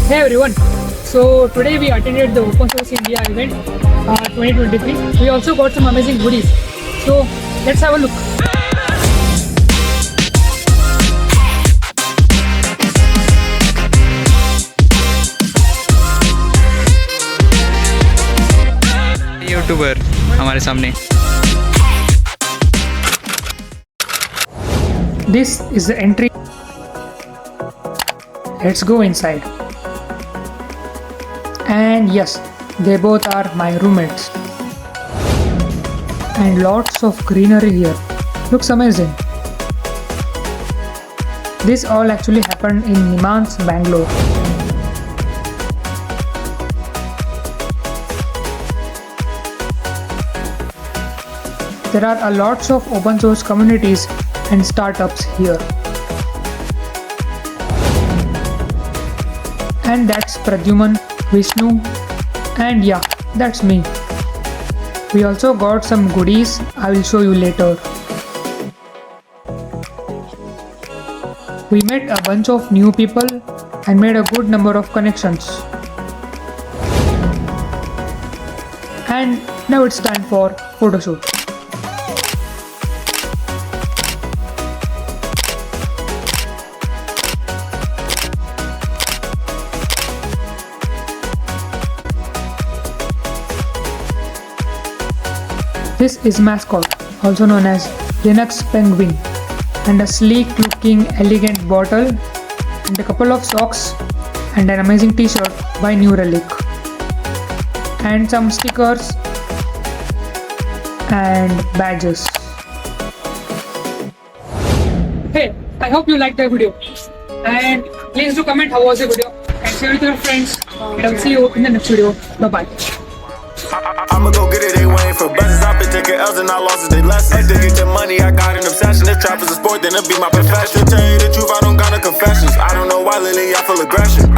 Hey everyone, so today we attended the Open Source India event 2023. We also got some amazing goodies. So let's have a look. YouTuber हमारे सामने. This is the entry. Let's go inside. And yes, they both are my roommates. And lots of greenery here. Looks amazing. This all actually happened in Niman's Bangalore. There are a lots of open source communities and startups here. And that's Pradyuman, Vishnu, and yeah, that's me. We also got some goodies I will show you later. We met a bunch of new people and made a good number of connections. And now it's time for photoshoot. This is Mascot, also known as Linux Penguin, and a sleek looking elegant bottle and a couple of socks and an amazing t-shirt by New Relic and some stickers and badges. Hey, I hope you liked the video and please do comment how was the video and share with your friends and I'll see you in the next video. Bye bye. I'ma go get it, they waiting for buses. I've been taking L's and I lost they lessons. To get the money, I got an obsession. If trap is a sport, then it'll be my profession. To tell you the truth, I don't got no confessions. I don't know why lately I feel aggression.